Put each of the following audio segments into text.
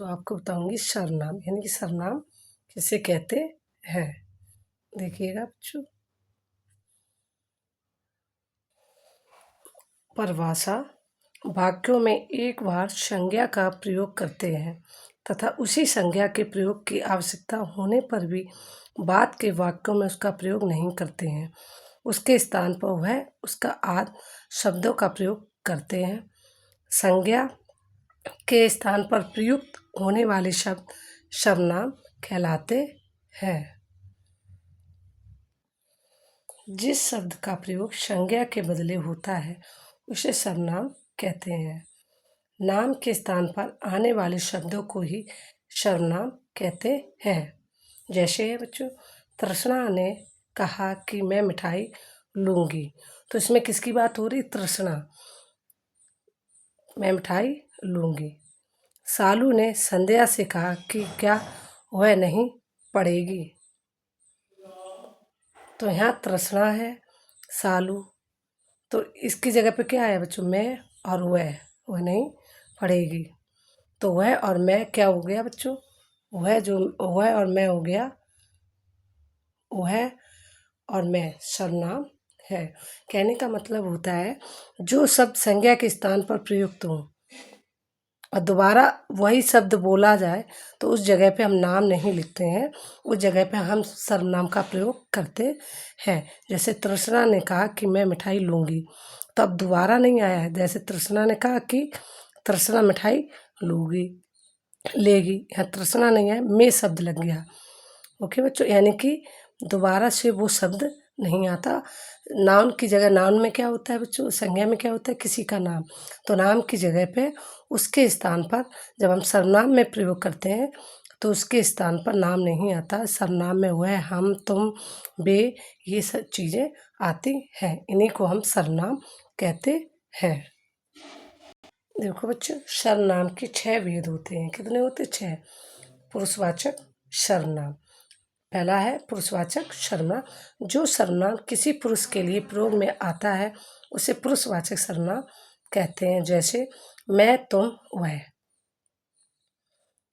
तो आपको बताऊंगी सर्वनाम, यानी कि सर्वनाम किसे कहते हैं। देखिएगा बच्चों, परिभाषा वाक्यों में एक बार संज्ञा का प्रयोग करते हैं तथा उसी संज्ञा के प्रयोग की आवश्यकता होने पर भी बाद के वाक्यों में उसका प्रयोग नहीं करते हैं। उसके स्थान पर वह उसका आदि शब्दों का प्रयोग करते हैं। संज्ञा के स्थान पर प्रयुक्त होने वाले शब्द सर्वनाम कहलाते हैं। जिस शब्द का प्रयोग संज्ञा के बदले होता है उसे सर्वनाम कहते हैं। नाम के स्थान पर आने वाले शब्दों को ही सर्वनाम कहते हैं। जैसे है बच्चों, तृष्णा ने कहा कि मैं मिठाई लूँगी, तो इसमें किसकी बात हो रही? तृष्णा, मैं मिठाई लूँगी। सालू ने संध्या से कहा कि क्या वह नहीं पढ़ेगी, तो यहाँ तृष्णा है, सालू, तो इसकी जगह पे क्या है बच्चों? मैं और वह नहीं पढ़ेगी, तो वह और मैं क्या हो गया बच्चों? वह और मैं हो गया, वह और मैं सर्वनाम है। कहने का मतलब होता है जो शब्द संज्ञा के स्थान पर प्रयुक्त हो और दोबारा वही शब्द बोला जाए तो उस जगह पे हम नाम नहीं लिखते हैं, उस जगह पे हम सर्वनाम का प्रयोग करते हैं। जैसे तृष्णा ने कहा कि मैं मिठाई लूँगी, तो अब दोबारा नहीं आया है। जैसे तृष्णा ने कहा कि तृष्णा मिठाई लूँगी, लेगी, यहाँ तृष्णा नहीं है, मैं शब्द लग गया। ओके बच्चों, यानी कि दोबारा से वो शब्द नहीं आता। नाउन की जगह, नाउन में क्या होता है बच्चों? संज्ञा में क्या होता है? किसी का नाम, तो नाम की जगह पे उसके स्थान पर जब हम सर्वनाम में प्रयोग करते हैं तो उसके स्थान पर नाम नहीं आता। सर्वनाम में वह, हम, तुम, वे, ये सब चीज़ें आती हैं, इन्हीं को हम सर्वनाम कहते हैं। देखो बच्चों, सर्वनाम के 6 भेद होते हैं। कितने होते? 6। पुरुषवाचक सर्वनाम, पहला है पुरुषवाचक सर्वनाम। जो सर्वनाम किसी पुरुष के लिए प्रयोग में आता है उसे पुरुषवाचक सर्वनाम कहते हैं। जैसे मैं, तुम, वह,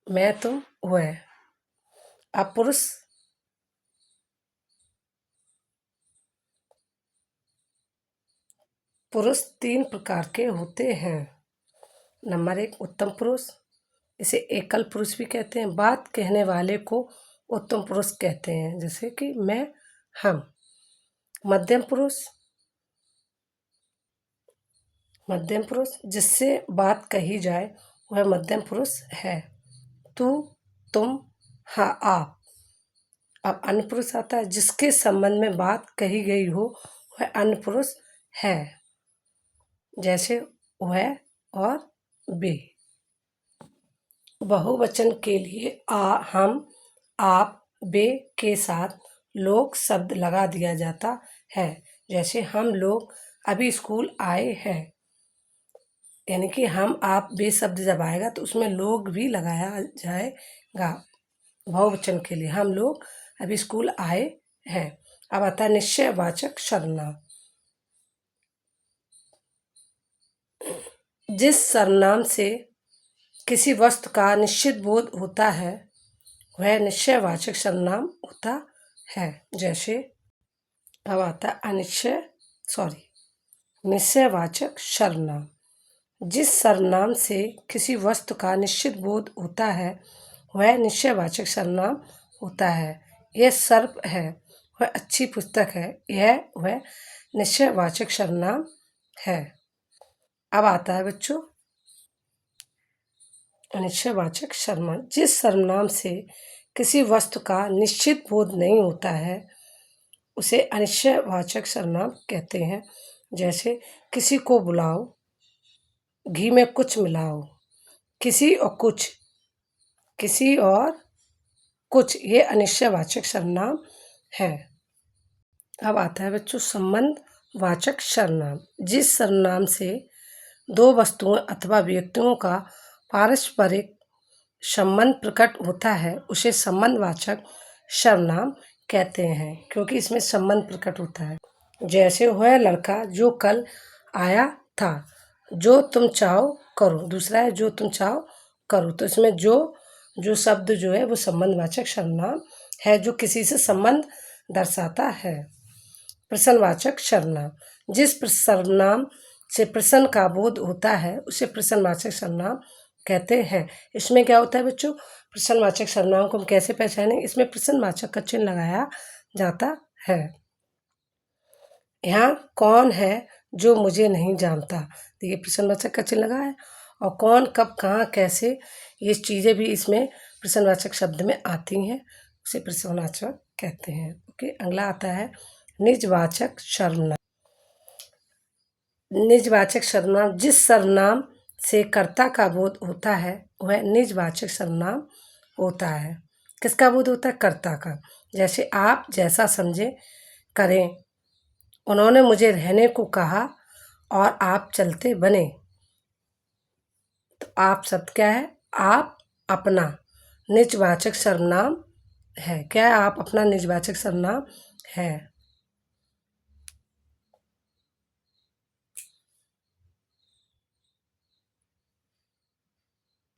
मैं, तुम, वह। अब पुरुष 3 प्रकार के होते हैं। नंबर 1 उत्तम पुरुष, इसे एकल पुरुष भी कहते हैं। बात कहने वाले को उत्तम पुरुष कहते हैं, जैसे कि मैं, हम। मध्यम पुरुष, मध्यम पुरुष जिससे बात कही जाए वह मध्यम पुरुष है। तू, तुम, हाँ, आप। अब अन्य पुरुष आता है, जिसके संबंध में बात कही गई हो वह अन्य पुरुष है। जैसे वह और वे। बहुवचन के लिए हम, आप, वे के साथ लोग शब्द लगा दिया जाता है। जैसे हम लोग अभी स्कूल आए हैं, यानी कि हम, आप, वे शब्द जब आएगा तो उसमें लोग भी लगाया जाएगा। बहुवचन के लिए हम लोग अभी स्कूल आए हैं। अब आता है निश्चयवाचक सर्वनाम। जिस सर्वनाम से किसी वस्तु का निश्चित बोध होता है वह निश्चयवाचक सर्वनाम होता है। जैसे अब आता है निश्चयवाचक सर्वनाम। जिस सर्वनाम से किसी वस्तु का निश्चित बोध होता है वह निश्चयवाचक सर्वनाम होता है। यह सर्प है, वह अच्छी पुस्तक है, वह निश्चयवाचक सर्वनाम है। अब आता है बच्चों अनिश्चयवाचक सर्वनाम। जिस सर्वनाम से किसी वस्तु का निश्चित बोध नहीं होता है उसे अनिश्चयवाचक सर्वनाम कहते हैं। जैसे किसी को बुलाओ, घी में कुछ मिलाओ, किसी और कुछ, ये अनिश्चयवाचक सर्वनाम है। अब आता है बच्चों संबंधवाचक सर्वनाम। जिस सर्वनाम से दो वस्तुओं अथवा व्यक्तियों का पारस्परिक संबंध प्रकट होता है उसे संबंधवाचक सर्वनाम कहते हैं, क्योंकि इसमें संबंध प्रकट होता है। जैसे वह लड़का जो कल आया था, जो तुम चाहो करो। दूसरा है जो तुम चाहो करूँ। तो इसमें जो जो शब्द जो है वो संबंधवाचक सर्वनाम है, जो किसी से संबंध दर्शाता है। प्रश्नवाचक सर्वनाम, जिस सर्वनाम से प्रश्न का बोध होता है उसे प्रश्नवाचक सर्वनाम कहते हैं। इसमें क्या होता है बच्चों, प्रश्नवाचक सर्वनाम को हम कैसे पहचानें, इसमें प्रश्नवाचक का चिन्ह लगाया जाता है। यहाँ कौन है जो मुझे नहीं जानता, देखिए प्रश्नवाचक का चिन्ह लगा है, और कौन कब कहाँ कैसे ये चीज़ें भी इसमें प्रश्नवाचक शब्द में आती हैं, उसे प्रश्नवाचक कहते हैं। ओके, अगला आता है निजवाचक सर्वनाम। निजवाचक सर्वनाम, जिस सर्वनाम से कर्ता का बोध होता है वह निजवाचक सर्वनाम होता है। किसका बोध होता है, कर्ता का। जैसे आप जैसा समझे करें, उन्होंने मुझे रहने को कहा और आप चलते बने। तो आप शब्द क्या है, आप अपना निजवाचक सर्वनाम है। क्या है, आप अपना निजवाचक सर्वनाम है।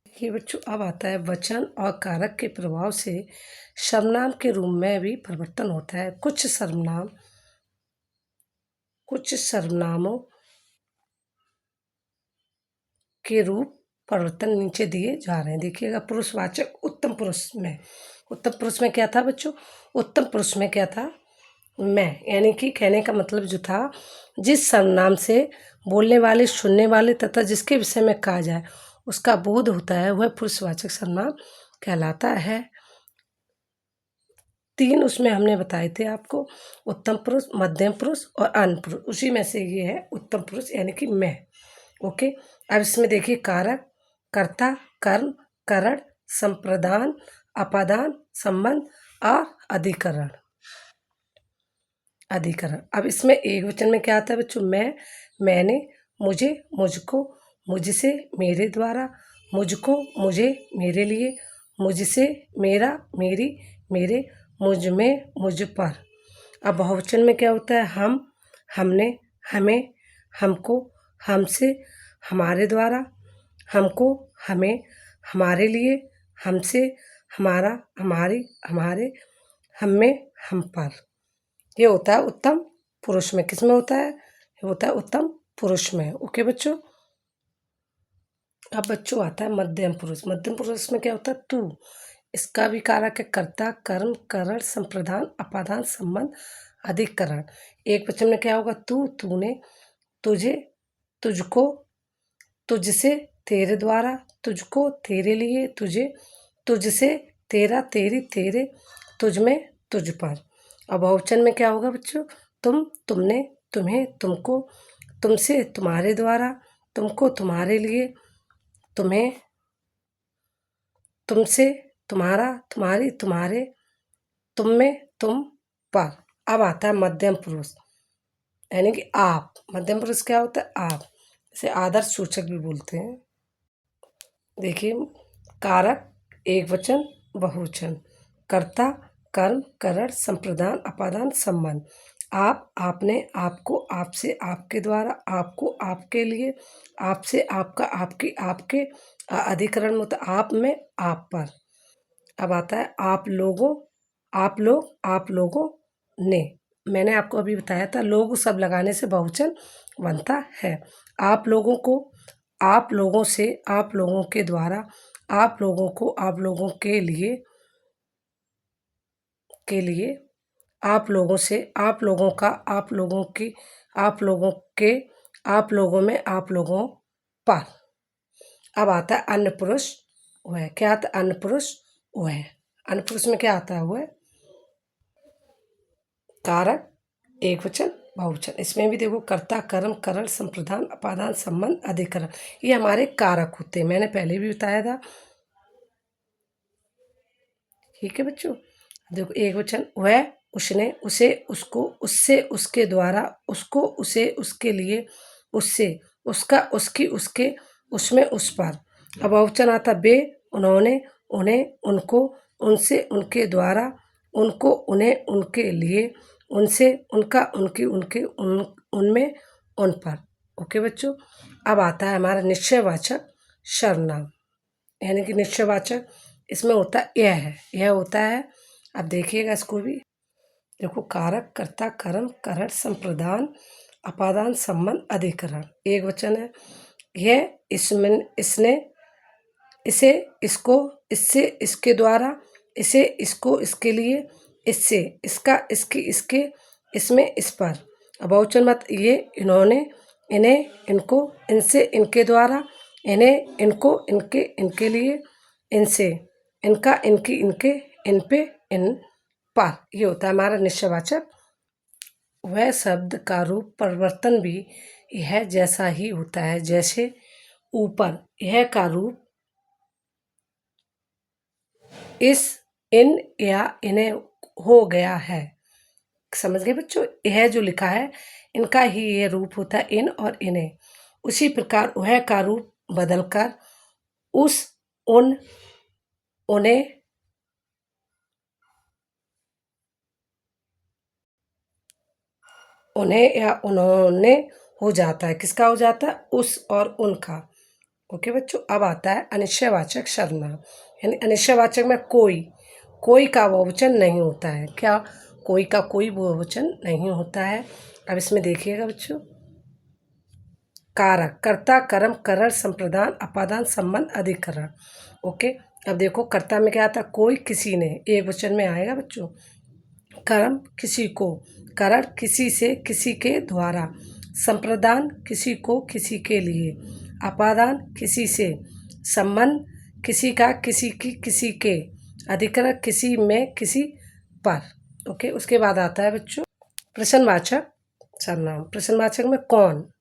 देखिए बच्चों, अब आता है वचन और कारक के प्रभाव से सर्वनाम के रूप में भी परिवर्तन होता है। कुछ सर्वनामों के रूप परिवर्तन नीचे दिए जा रहे हैं। देखिएगा, पुरुषवाचक उत्तम पुरुष में क्या था बच्चों, उत्तम पुरुष में क्या था, मैं, यानी कि कहने का मतलब जो था, जिस सर्वनाम से बोलने वाले, सुनने वाले तथा जिसके विषय में कहा जाए उसका बोध होता है वह पुरुषवाचक सर्वनाम कहलाता है। 3 उसमें हमने बताए थे आपको, उत्तम पुरुष, मध्यम पुरुष और अन्य पुरुष। उसी में से ये है उत्तम पुरुष, यानी कि मैं। ओके, अब इसमें देखिए कारक, कर्ता, कर्म, करण, संप्रदान, अपादान, संबंध और अधिकरण। अब इसमें एक वचन में क्या आता है बच्चों, मैं, मैंने, मुझे, मुझको, मुझसे, मेरे द्वारा, मुझको, मुझे, मेरे लिए, मुझसे, मेरा, मेरी, मेरे, मुझ में, मुझ पर। अब बहुवचन में क्या होता है, हम, हमने, हमें, हमको, हमसे, हमारे द्वारा, हमको, हमें, हमारे लिए, हमसे, हमारा, हमारी, हमारे, हम में, हम पर। ये होता है उत्तम पुरुष में। किस में होता है, ये होता है उत्तम पुरुष में। ओके बच्चों, अब बच्चों आता है मध्यम पुरुष। मध्यम पुरुष में क्या होता है, तू। इसका भी कारक है कर्ता, कर्म, करण, संप्रदान, अपादान, संबंध, अधिकरण। एक वचन में क्या होगा, तू, तूने, तुझे, तुझको, तुझसे, तेरे द्वारा, तुझको, तेरे लिए, तुझे, तुझसे, तेरा, तेरी, तेरे, तुझ में, तुझ पर। अब बहुवचन में क्या होगा बच्चों, तुम, तुमने, तुम्हें, तुमको, तुमसे, तुम्हारे द्वारा, तुमको, तुम्हारे लिए, तुम्हें, तुमसे, तुम्हारा, तुम्हारी, तुम्हारे, तुम में, तुम पर। अब आता है मध्यम पुरुष, यानी कि आप। मध्यम पुरुष क्या होता है, आप। इसे आदर्श सूचक भी बोलते हैं। देखिए, कारक, एक वचन, बहुवचन, कर्ता, कर्म, करण, संप्रदान, अपादान, संबंध। आप, आपने, आपको, आपसे, आपके द्वारा, आपको, आपके लिए, आपसे, आपका, आपकी, आपके, अधिकरण में होता है आप में, आप पर। अब आता है आप लोगों, आप लोग, आप लोगों ने। मैंने आपको अभी बताया था, लोग सब लगाने से बहुवचन बनता है। आप लोगों को, आप लोगों से, आप लोगों के द्वारा, आप लोगों को, आप लोगों के लिए, आप लोगों से, आप लोगों का, आप लोगों की, आप लोगों के, आप लोगों में, आप लोगों पर। अब आता है अन्य पुरुष वह। क्या आता है, अन्य पुरुष वह। अन्य पुरुष में क्या आता है, वह कारक, एक वचन, बहुवचन। इसमें भी देखो कर्ता, कर्म, करण, संप्रदान, अपादान, संबंध, अधिकरण, ये हमारे कारक होते हैं। मैंने पहले भी बताया था। ठीक है बच्चों, देखो एक वचन, वह, उसने, उसे, उसको, उससे, उसके द्वारा, उसको, उसे, उसके लिए, उससे, उसका, उसकी, उसके, उसमें, उस पर। अब बहुवचन आता वे, उन्होंने, उन्हें, उनको, उनसे, उनके द्वारा, उनको, उन्हें, उनके लिए, उनसे, उनका, उनकी, उनके, उनमें, उन पर। ओके बच्चों, अब आता है हमारा निश्चयवाचक सर्वनाम। यानी कि निश्चयवाचक, इसमें होता यह है, यह होता है। अब देखिएगा इसको भी, देखो कारक, कर्ता, कर्म, करण, संप्रदान, अपादान, संबंध, अधिकरण। एक वचन है। यह, इसमें, इसने, इसे, इसको, इससे, इसके द्वारा, इसे, इसको, इसके लिए, इससे, इसका, इसकी, इसके, इसमें, इस पर। अब बहुवचन मत, ये, इन्होंने, इन्हें, इनको, इनसे, इनके द्वारा, इन्हें, इनको, इनके, इनके लिए, इनसे, इनका, इनकी, इनके, इन पे, इन पर। ये होता है हमारा निश्चयवाचक। वह शब्द का रूप परिवर्तन भी यह जैसा ही होता है जैसे ऊपर। यह का रूप इस, इन या इन्हें हो गया है। समझ गए बच्चों? यह जो लिखा है इनका ही ये रूप होता है, इन और इन्हें। उसी प्रकार वह का रूप बदलकर उस, उन, उन्हें, उन्हें या उन्होंने हो जाता है। किसका हो जाता है? उस और उनका। ओके बच्चों, अब आता है अनिश्चयवाचक सर्वनाम। यानी अनिश्चयवाचक में कोई, कोई का बहुवचन नहीं होता है। क्या? कोई का कोई बहुवचन नहीं होता है। अब इसमें देखिएगा बच्चों, कारक, कर्ता, कर्म, करण, संप्रदान, अपादान, संबंध, अधिकरण। ओके, अब देखो कर्ता में क्या आता है? कोई, किसी ने, एक वचन में आएगा बच्चों। कर्म, किसी को, करण, किसी से, किसी के द्वारा, संप्रदान, किसी को, किसी के लिए, अपादान, किसी से, संबंध, किसी का, किसी की, किसी के, अधिकरण, किसी में, किसी पर। ओके, उसके बाद आता है बच्चों प्रश्नवाचक सर्वनाम। प्रश्नवाचक में कौन,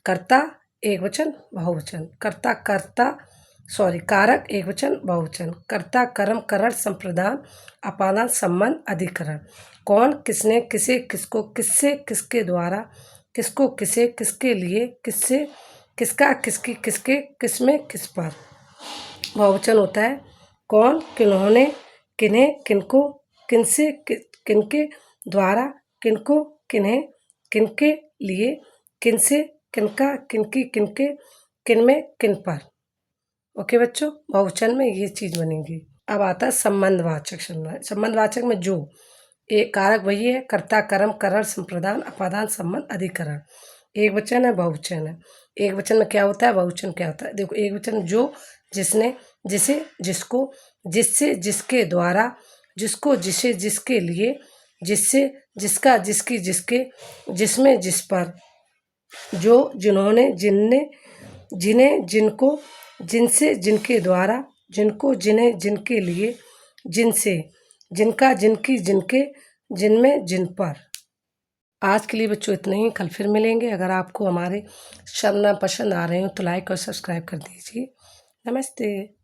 कर्ता एक वचन बहुवचन, कर्ता, कर्ता सॉरी कारक एक वचन बहुवचन, कर्ता, कर्म, करण, संप्रदान, अपादान, संबंध, अधिकरण। कौन, किसने, किसे, किसको, किससे, किसके द्वारा, किसको, किसे, किसके लिए, किससे, किसका, किसकी, किसके, किसमें, किस पर। बहुवचन होता है कौन, किन्होंने, किन्हें, किनको, किनसे, किनके द्वारा, किनको, किन्हें, किनके लिए, किनसे, किनका, किनकी, किनके, किनमें, किन पर। ओके बच्चों, बहुवचन में ये चीज बनेगी। अब आता है संबंधवाचक सर्वनाम। संबंधवाचक में जो एक कारक वही है, कर्ता, कर्म, करण, संप्रदान, अपादान, संबंध, अधिकरण। एक वचन है, बहुवचन है। एक वचन में क्या होता है, बहुवचन क्या होता है? देखो, एक वचन में जो, जिसने, जिसे, जिसको, जिससे, जिसके द्वारा, जिसको, जिसे, जिसके लिए, जिससे, जिसका, जिसकी, जिसके, जिसमें, जिस पर। जो, जिन्होंने, जिनने, जिन्हें, जिनको, जिनसे, जिनके द्वारा, जिनको, जिन्हें, जिनके लिए, जिनसे, जिनका, जिनकी, जिनके, जिनमें, जिन पर। आज के लिए बच्चों इतना ही। कल फिर मिलेंगे। अगर आपको हमारे सर्वनाम पसंद आ रहे हो तो लाइक और सब्सक्राइब कर दीजिए। नमस्ते।